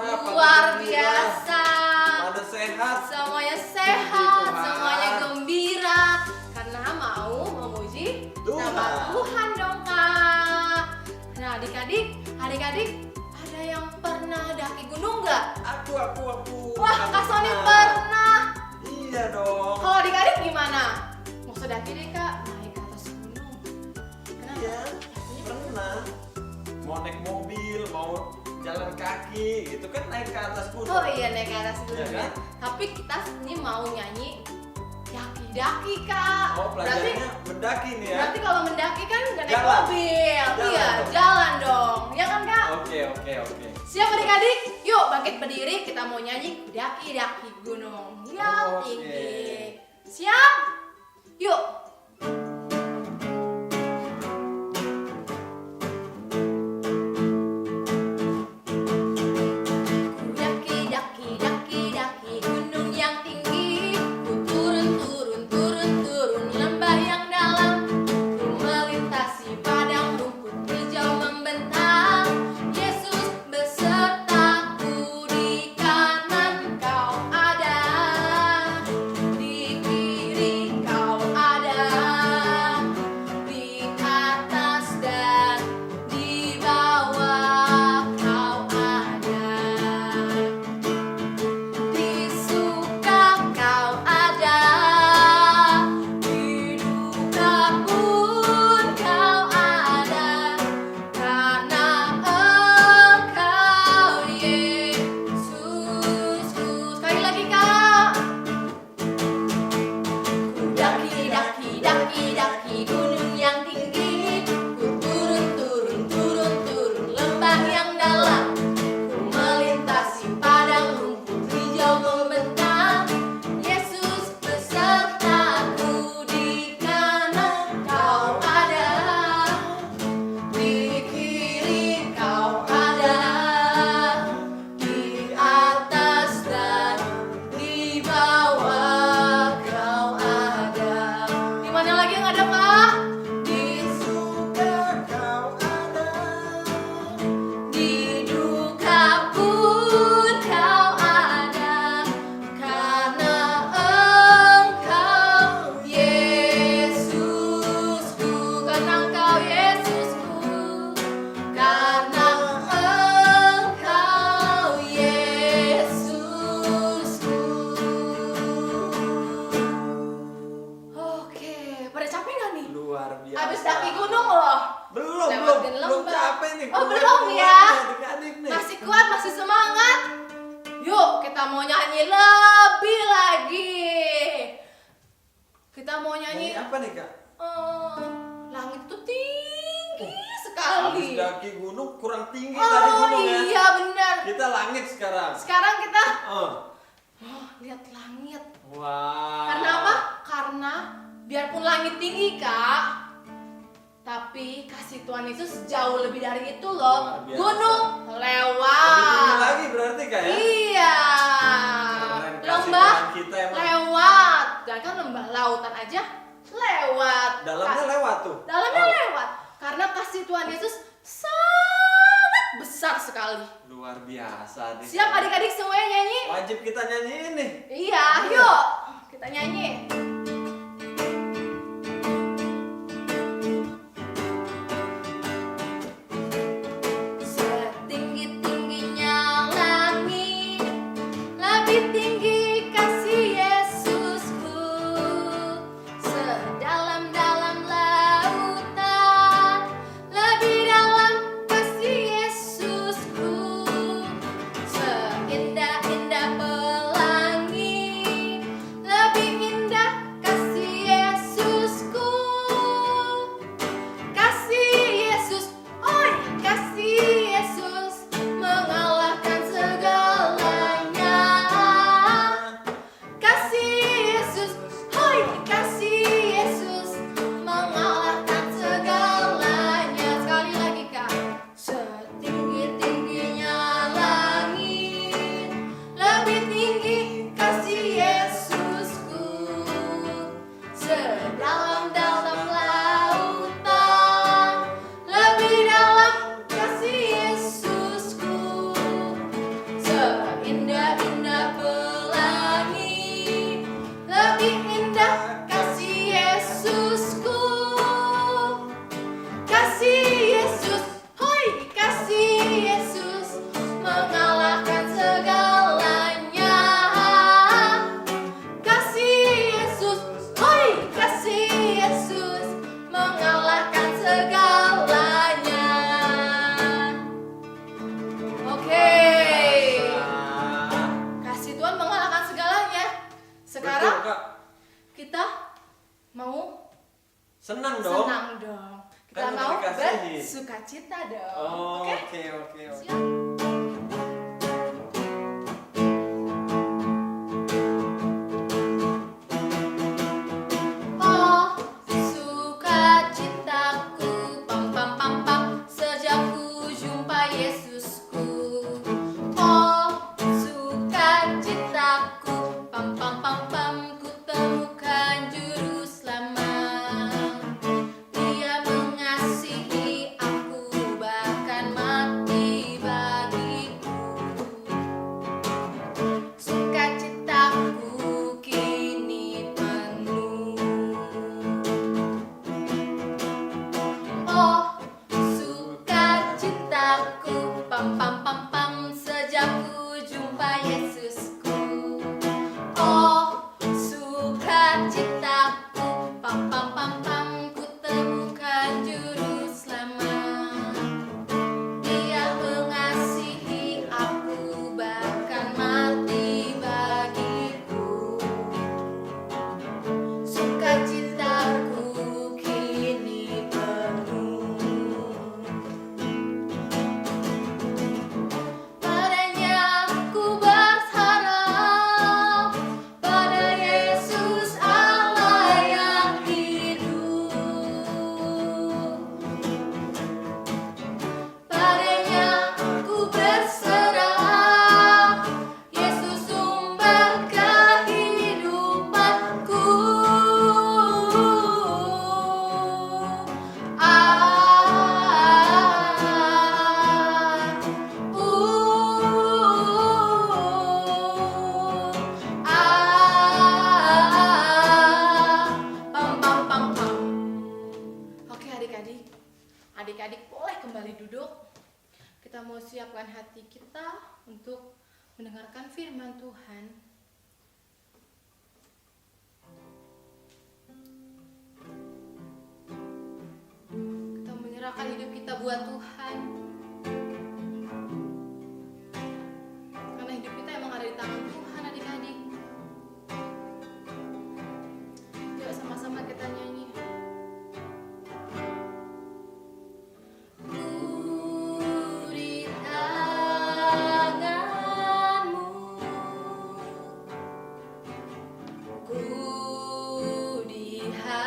Luar biasa. Pada sehat. Semuanya sehat, semuanya gembira karena mau memuji nama Tuhan dong Kak. Nah adik-adik ada yang pernah daki gunung nggak? Aku. Wah Kak Sony pernah. Iya dong. Kalau adik-adik gimana? Mau daki deh Kak, naik ke atas gunung. Kenapa? Iya, pernah. Mau naik mobil, mau jalan kaki, itu kan naik ke atas gunung. Oh iya naik ke atas gunung. Iya kan? Tapi kita ini mau nyanyi daki-daki Kak. Oh pelajarannya mendaki nih ya? Berarti kalau mendaki kan nggak naik Jalan. mobil. Jalan Iya, dong. jalan dong. Ya kan Kak? Oke. Siap adik-adik? Yuk bangkit berdiri, kita mau nyanyi daki-daki gunung yang Oke. tinggi. Siap? Yuk. Daki gunung yang tinggi, ku turun lembah yang dalam, ku melintasi padang rumput hijau membentang. Yesus besertaku, di kanan kau ada, di kiri kau ada, di atas dan di bawah kau ada. Di suka kau ada, di duka pun kau ada, karena Engkau Yesusku. Sekali lagi Kak. Ku daki gunung yang tinggi, ku turun lembah yang dalam, ku melintasi padang rumput hijau membentang. Yesus besertaku, di kanan kau ada, di kiri kau ada, di atas dan di bawah kau ada. Di mana lagi yang ada Kak? Di Suka kau ada. Di duka pun kau ada, karena Engkau Yesusku, karena Engkau Yesusku, karena Engkau Yesusku. Oke, pada capek nggak nih? Luar biasa. Habis daki gunung loh. Belum Lewatin lembah. capek nih. Oh, belum ya? Adik-adik nih. Masih kuat, masih semangat. Yuk, kita mau nyanyi lebih lagi. Kita mau Nyanyi nyanyi. apa nih Kak? Langit tuh tinggi Habis sekali. daki gunung kurang tinggi tadi Oh gunung ya. iya benar. Kita langit sekarang. Sekarang kita Oh. lihat langit. Wah. Karena apa? Karena biarpun langit tinggi Kak, tapi kasih Tuhan Yesus jauh lebih dari itu loh. Luar biasa. Gunung Lebih lewat. tinggi lagi berarti Kak ya? Iya. Keren, kasih Lembah Tuhan kita emang. lewat. Dan kan lembah lautan aja lewat. Dalamnya lewat tuh. Dalamnya Oh, lewat. Karena kasih Tuhan Yesus sangat besar sekali. luar biasa nih. Siap adik-adik semuanya nyanyi? Wajib kita nyanyiin nih. Iya, yuk kita nyanyi. Setinggi-tingginya langit, lebih tinggi kasih Yesusku. Sedalam-dalam lautan, lebih dalam kasih Yesusku. Seindah-indah pelangi, lebih indah kasih Yesusku. Kasih Yesus, oi kasih Yesus mengalahkan segalanya. Senang dong. Senang dong. Kita Kan udah mau dikasihi. bersukacita dong. Oh, Oke? oke. Siap. Oh, sukacitaku, pam pam pam pam, sejak ku jumpa Yesusku. Oh, sukacitaku, pam pam pam pam, ku temukan juru selamat. Dia mengasihi aku, bahkan mati bagiku. Sukacitaku kini penuh. Oh, sukacitaku, pam pam pam pam, sejak ku jumpa Yesusku. Oh, sukacitaku, pam pam pam pam, ku temukan juru selamat. Dia mengasihi aku, bahkan mati bagiku. Sukacitaku kini penuh. Padanya ku berharap, pada Yesus Allah yang hidup. Padanya ku berserah, Yesus sumber kehidupanku. Pam pam pam pam. Oke adik-adik, adik-adik boleh kembali duduk. Kita mau siapkan hati kita untuk mendengarkan firman Tuhan. Kita menyerahkan hidup kita buat Tuhan. Karena hidup kita emang ada di tangan Tuhan adik-adik. Yuk sama-sama kita nyanyi. Ku di tanganmu, ku di hatimu,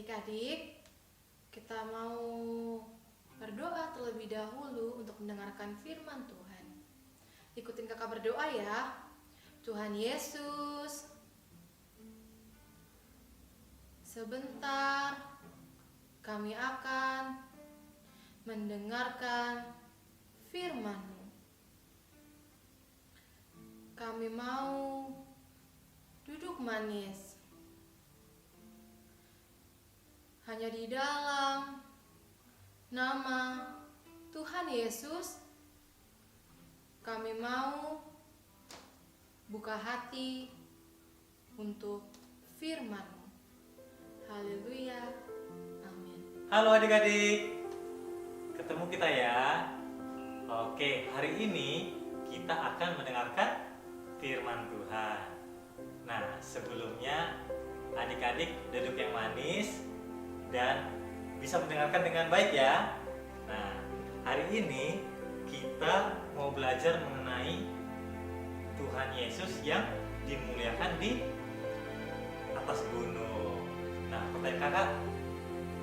Adik-adik, kita mau berdoa terlebih dahulu untuk mendengarkan firman Tuhan. Ikutin kakak berdoa ya. Tuhan Yesus, sebentar kami akan mendengarkan firman-Mu. Kami mau duduk manis hanya di dalam nama Tuhan Yesus. Kami mau buka hati untuk firman-Mu. Haleluya. Amin. Halo adik-adik, ketemu kita ya. Oke, hari ini kita akan mendengarkan firman Tuhan. Nah, sebelumnya adik-adik duduk yang manis dan bisa mendengarkan dengan baik ya. Nah, hari ini kita mau belajar mengenai Tuhan Yesus yang dimuliakan di atas gunung. Nah, pertanyaan kakak,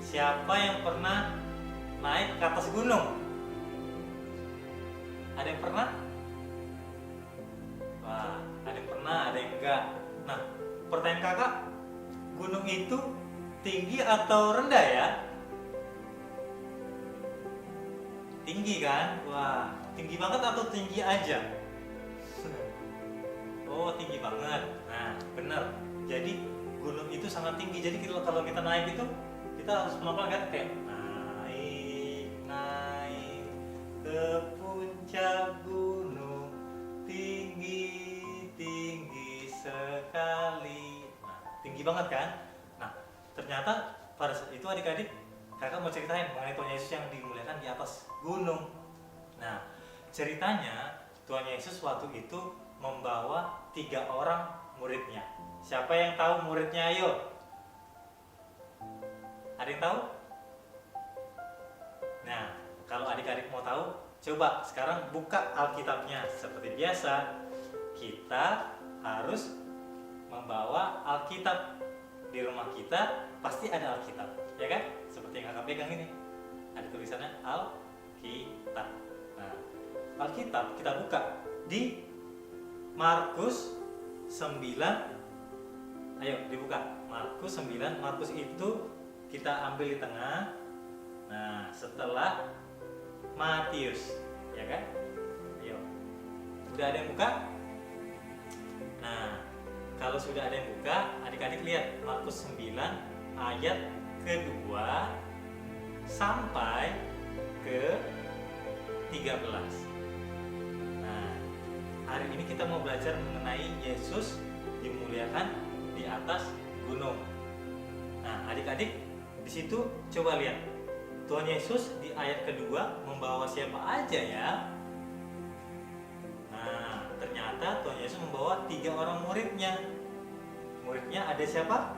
siapa yang pernah naik ke atas gunung? Ada yang pernah? Wah, ada yang pernah, ada yang enggak. Nah, pertanyaan kakak, gunung itu tinggi atau rendah ya? Tinggi kan? Wah, tinggi banget atau tinggi aja? Oh, tinggi banget. Nah, benar. Jadi gunung itu sangat tinggi. Jadi kalau kita naik itu kita harus pelan-pelan kan, kayak naik ke puncak gunung tinggi sekali. Nah, tinggi banget kan? Nah, ternyata pada saat itu adik-adik, kakak mau ceritain mengenai Tuhan Yesus yang dimuliakan di atas gunung. Nah, ceritanya Tuhan Yesus waktu itu membawa 3 orang muridnya. Siapa yang tahu muridnya? Ayo. Ada yang tahu? Nah, kalau adik-adik mau tahu, coba sekarang buka Alkitabnya. Seperti biasa, kita harus membawa Alkitab. Di rumah kita pasti ada Alkitab, ya kan? Seperti yang kakak pegang ini, ada tulisannya Alkitab. Nah, Alkitab kita buka di Markus 9. Ayo dibuka Markus 9. Markus itu kita ambil di tengah. Nah, setelah Matius, ya kan? Ayo. Udah ada yang buka? Nah, kalau sudah ada yang buka, adik-adik lihat Markus 9 ayat kedua sampai ke 13. Nah, hari ini kita mau belajar mengenai Yesus dimuliakan di atas gunung. Nah, adik-adik di situ coba lihat Tuhan Yesus di ayat kedua membawa siapa aja ya? Nah, ternyata Tuhan Yesus membawa 3 orang muridnya. Muridnya ada siapa?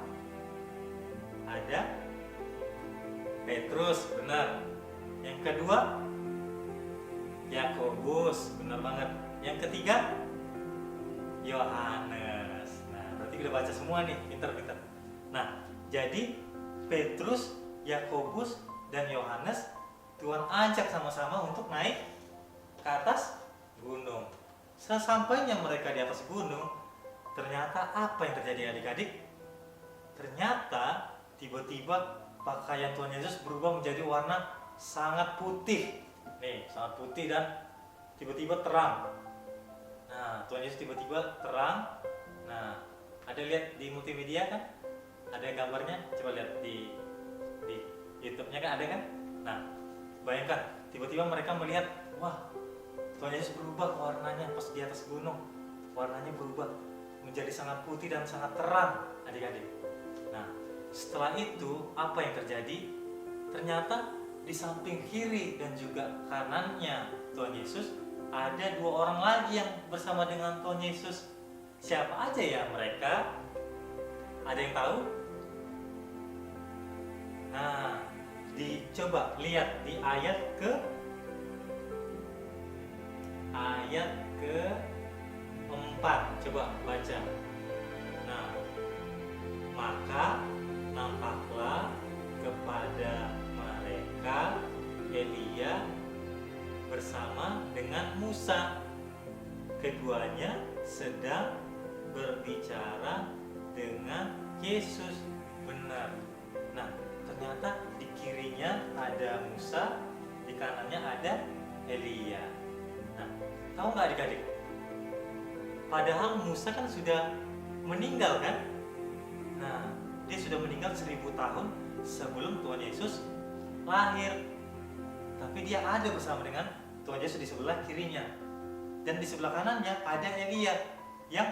Ada Petrus, benar. Yang kedua Yakobus, benar banget. Yang ketiga Yohanes. Nah, berarti udah baca semua nih, pintar-pintar. Nah, jadi Petrus, Yakobus, dan Yohanes Tuhan ajak sama-sama untuk naik ke atas gunung. Sesampainya mereka di atas gunung, ternyata apa yang terjadi adik-adik? Ternyata tiba-tiba pakaian Tuhan Yesus berubah menjadi warna sangat putih. Nih, sangat putih dan tiba-tiba terang. Nah, Tuhan Yesus tiba-tiba terang. Nah, ada lihat di multimedia kan? Ada gambarnya? Coba lihat di YouTube-nya kan ada kan? Nah, bayangkan tiba-tiba mereka melihat, wah, Tuhan Yesus berubah warnanya pas di atas gunung. Warnanya berubah menjadi sangat putih dan sangat terang, adik-adik. Nah, setelah itu apa yang terjadi? Ternyata di samping kiri dan juga kanannya Tuhan Yesus ada 2 orang lagi yang bersama dengan Tuhan Yesus. Siapa aja ya mereka? Ada yang tahu? Nah, dicoba lihat di ayat ke-4. Coba baca. Nah, maka nampaklah kepada mereka Elia bersama dengan Musa. Keduanya sedang berbicara dengan Yesus. Benar. Nah, ternyata di kirinya ada Musa, di kanannya ada Elia. Nah, tahu nggak adik-adik? Padahal Musa kan sudah meninggal kan? Nah, dia sudah meninggal 1000 tahun sebelum Tuhan Yesus lahir. Tapi dia ada bersama dengan Tuhan Yesus di sebelah kirinya. Dan di sebelah kanannya ada Elia yang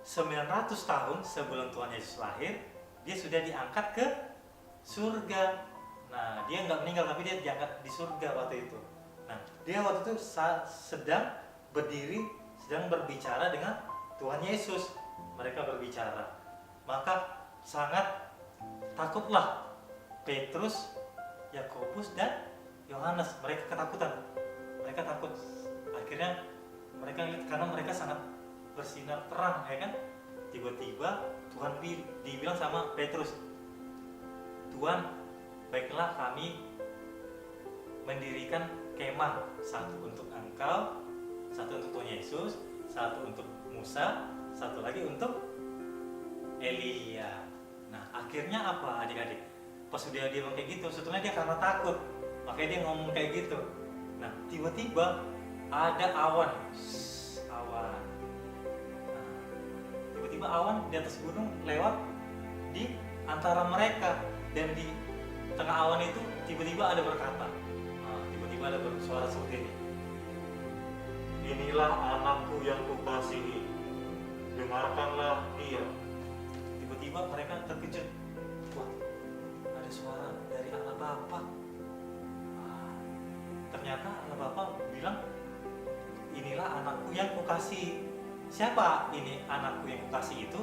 900 tahun sebelum Tuhan Yesus lahir, dia sudah diangkat ke surga. Nah, dia nggak meninggal tapi dia diangkat di surga waktu itu. Nah, dia waktu itu sedang berdiri, sedang berbicara dengan Tuhan Yesus. Mereka berbicara. Maka sangat takutlah Petrus, Yakobus dan Yohanes. Mereka ketakutan. Mereka takut. Akhirnya mereka lihat karena mereka sangat bersinar terang, ya kan? Tiba-tiba Tuhan dibilang sama Petrus, Tuhan, baiklah kami mendirikan kemah, satu untuk engkau, satu untuk Tuhan Yesus, satu untuk Musa, satu lagi untuk Elia. Nah, akhirnya apa adik-adik? Pas sudah dia ngomong kayak gitu, sebetulnya dia karena takut, makanya dia ngomong kayak gitu. Nah, tiba-tiba ada awan. Nah, tiba-tiba awan di atas gunung lewat di antara mereka, dan di tengah awan itu tiba-tiba ada berkata. Nah, tiba-tiba ada bersuara seperti ini. Inilah anakku yang kukasihi, dengarkanlah dia. Tiba-tiba mereka terkejut. Wah, ada suara dari Allah Bapa. Ternyata Allah Bapa bilang, inilah anakku yang kukasihi. Siapa ini anakku yang kukasihi itu?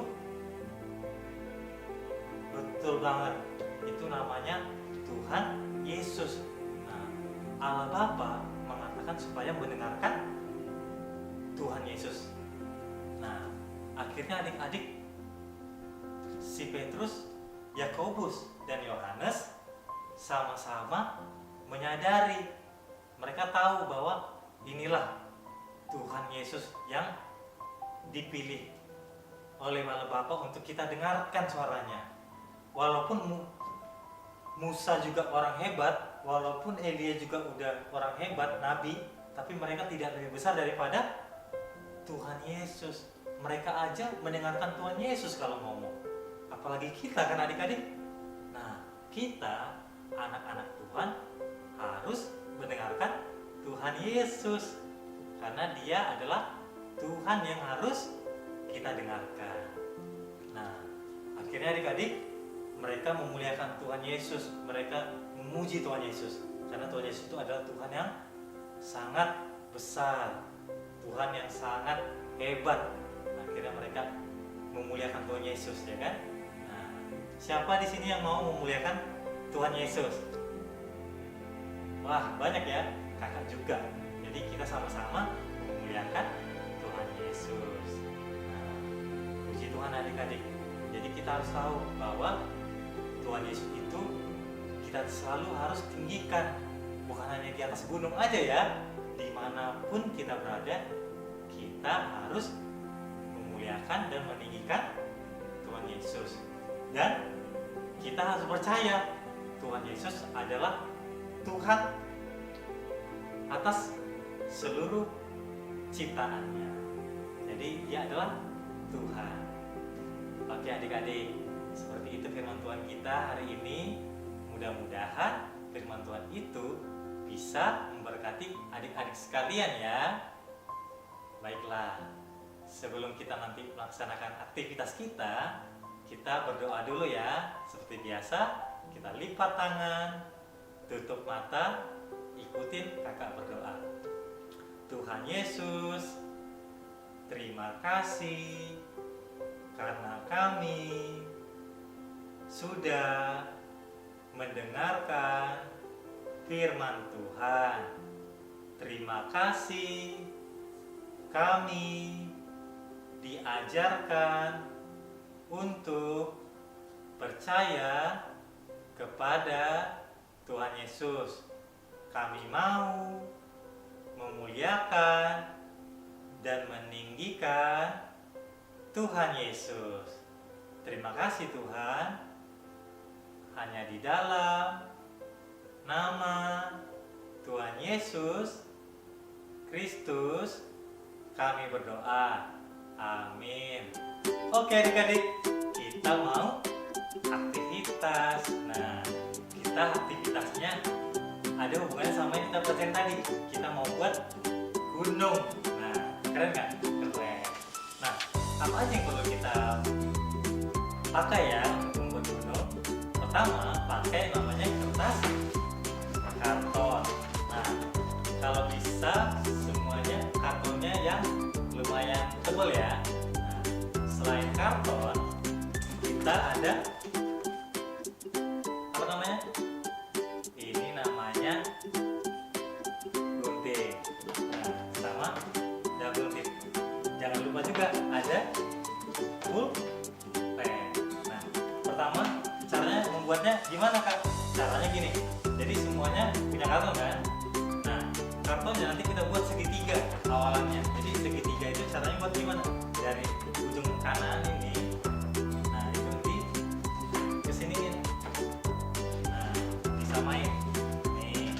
Betul banget, itu namanya Tuhan Yesus. Nah, Allah Bapa mengatakan supaya mendengarkan Tuhan Yesus. Nah, akhirnya adik-adik, si Petrus, Yakobus, dan Yohanes sama-sama menyadari. Mereka tahu bahwa inilah Tuhan Yesus yang dipilih oleh Allah Bapa untuk kita dengarkan suaranya. Walaupun Musa juga orang hebat, walaupun Elia juga udah orang hebat, nabi, tapi mereka tidak lebih besar daripada Tuhan Yesus. Mereka aja mendengarkan Tuhan Yesus kalau ngomong. Apalagi kita kan adik-adik. Nah, kita anak-anak Tuhan harus mendengarkan Tuhan Yesus. Karena dia adalah Tuhan yang harus kita dengarkan. Nah, akhirnya adik-adik, mereka memuliakan Tuhan Yesus. Mereka memuji Tuhan Yesus. Karena Tuhan Yesus itu adalah Tuhan yang sangat besar, Tuhan yang sangat hebat. Akhirnya mereka memuliakan Tuhan Yesus, ya kan? Nah, siapa di sini yang mau memuliakan Tuhan Yesus? Wah, banyak ya, kakak juga. Jadi kita sama-sama memuliakan Tuhan Yesus. Nah, puji Tuhan adik-adik. Jadi kita harus tahu bahwa Tuhan Yesus itu kita selalu harus tinggikan. Bukan hanya di atas gunung aja ya. Dimanapun kita berada, kita harus memuliakan dan meninggikan Tuhan Yesus. Dan kita harus percaya Tuhan Yesus adalah Tuhan atas seluruh ciptaannya. Jadi dia adalah Tuhan. Oke adik-adik, seperti itu firman Tuhan kita hari ini. Mudah-mudahan firman Tuhan itu bisa memberkati adik-adik sekalian ya. Baiklah, sebelum kita nanti melaksanakan aktivitas kita berdoa dulu ya. Seperti biasa, kita lipat tangan, tutup mata, ikutin kakak berdoa. Tuhan Yesus, terima kasih karena kami sudah mendengarkan firman Tuhan. Terima kasih kami diajarkan untuk percaya kepada Tuhan Yesus. Kami mau memuliakan dan meninggikan Tuhan Yesus. Terima kasih Tuhan. Hanya di dalam nama Tuhan Yesus Kristus kami berdoa. Amin. Oke adik-adik, kita mau aktivitas. Nah, kita aktivitasnya ada hubungannya sama yang kita pelajarin tadi. Kita mau buat gunung. Nah, keren nggak? Keren. Nah, apa aja yang perlu kita pakai ya untuk membuat gunung? Pertama, pakai namanya kertas karton. Nah, kalau bisa semuanya kartonnya yang lumayan tebal ya. Nah, selain karton, kita ada apa namanya? Ini namanya gunting. Nah, sama double tip. Jangan lupa juga ada pulpen. Nah, pertama caranya membuatnya gimana Kak? Caranya gini. Jadi semuanya punya karton kan? Nah, kartonnya nanti kita buat segitiga awalannya. Jadi segitiga itu caranya buat gimana? Dari ujung kanan ini, nah itu nanti kesiniin. Nah, disamain. Nih,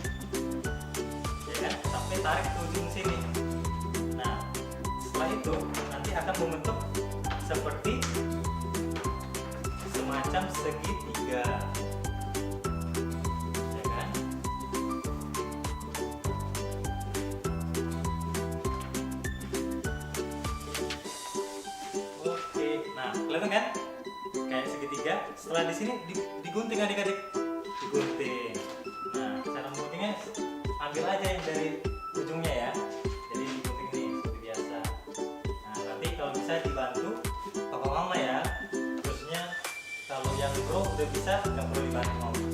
ya kan? Sampai tarik ke ujung sini. Nah, setelah itu nanti akan membentuk seperti semacam segitiga. Ya kan? Oke, nah kelihatan kan? Kayak segitiga. Setelah di sini digunting adik-adik, digunting. Nah, cara mengguntingnya ambil aja yang dari ujungnya ya. Jadi digunting nih seperti biasa. Nah, nanti kalau bisa dibantu papa mama ya. Terusnya kalau yang bro udah bisa, nggak perlu dibantu papa mamanya.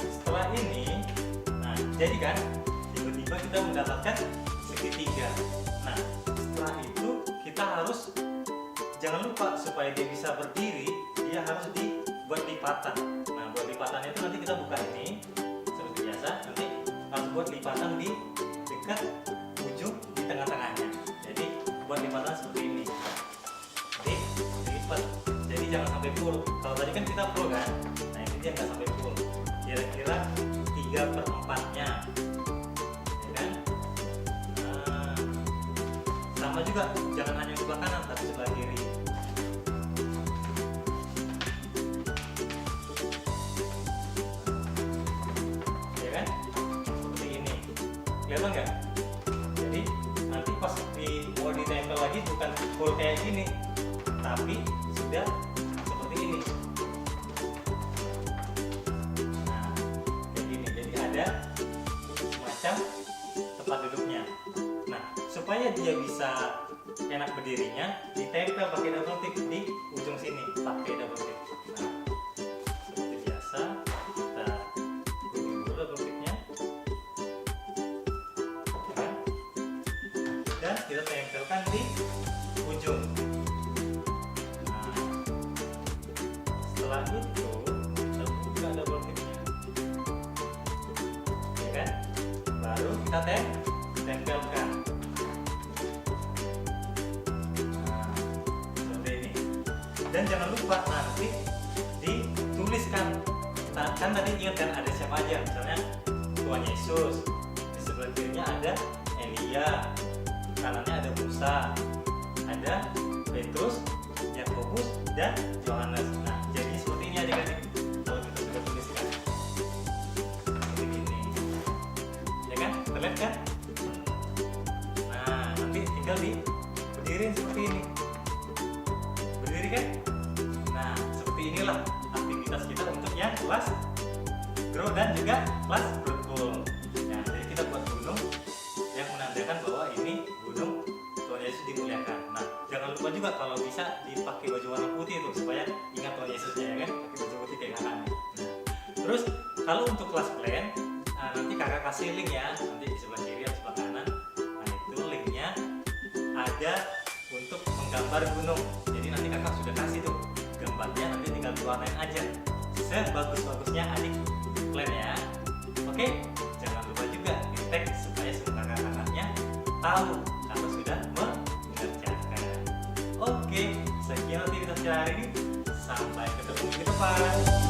Setelah ini, nah jadi kan tiba-tiba kita mendapatkan segitiga. Nah setelah itu kita harus jangan lupa supaya dia bisa berdiri, dia harus dibuat lipatan. Nah buat lipatan itu nanti kita buka ini seperti biasa. Nanti harus buat lipatan di dekat ujung di tengah-tengahnya. Jadi buat lipatan seperti ini. Jadi dilipat. Jadi jangan sampai full. Kalau tadi kan kita full kan. Nah ini dia nggak sampai full. Kira-kira 3/4-nya, ya kan? Nah, sama juga, jangan hanya sebelah kanan tapi sebelah kiri. Ya kan? Seperti ini. Kelihatan nggak? Jadi nanti pas mau ditempel lagi bukan full kayak gini, tapi sudah seperti ini. Ada semacam tempat duduknya. Nah, supaya dia bisa enak berdirinya, ditempel pakai double tip di ujung sini, pakai double tip. Nah, seperti biasa, kita gunting dulu double tipnya, dan kita tempelkan di ujung. Nah, setelah itu kita buka double tipnya. Baru kita tempelkan. Nah, seperti ini. Dan jangan lupa nanti dituliskan. Kan tadi ingat kan ada siapa aja, misalnya Tuhan Yesus. Di sebelah kirinya ada Elia, kanannya ada Musa, ada Petrus, Yakobus, dan Yohanes. Nah, jadi seperti ini adik-adik. Kalau kita sudah tuliskan. Terlihat kan? Nah, nanti tinggal berdiriin seperti ini. Berdiri kan? Nah, seperti inilah aktivitas kita untuk yang kelas grow dan juga kelas berkumpul. Nah, jadi kita buat gunung yang menandakan bahwa ini gunung Tuhan Yesus dimuliakan. Nah, jangan lupa juga kalau bisa dipakai baju warna putih itu supaya ingat Tuhan Yesusnya ya kan? Pakai baju putih kayak kakaknya. Terus kalau untuk kelas plan, nanti nanti kakak kasih link ya, nanti di sebelah kiri atau sebelah kanan. Nah itu linknya ada untuk menggambar gunung. Jadi nanti kakak sudah kasih tuh gambarnya, nanti tinggal diwarnain aja sebagus-bagusnya adik plan ya. Oke, jangan lupa juga di tag supaya semua kakak-kakaknya tahu kalau sudah mengerjakan. Oke, sekian aktivitas hari ini. Sampai ketemu di depan.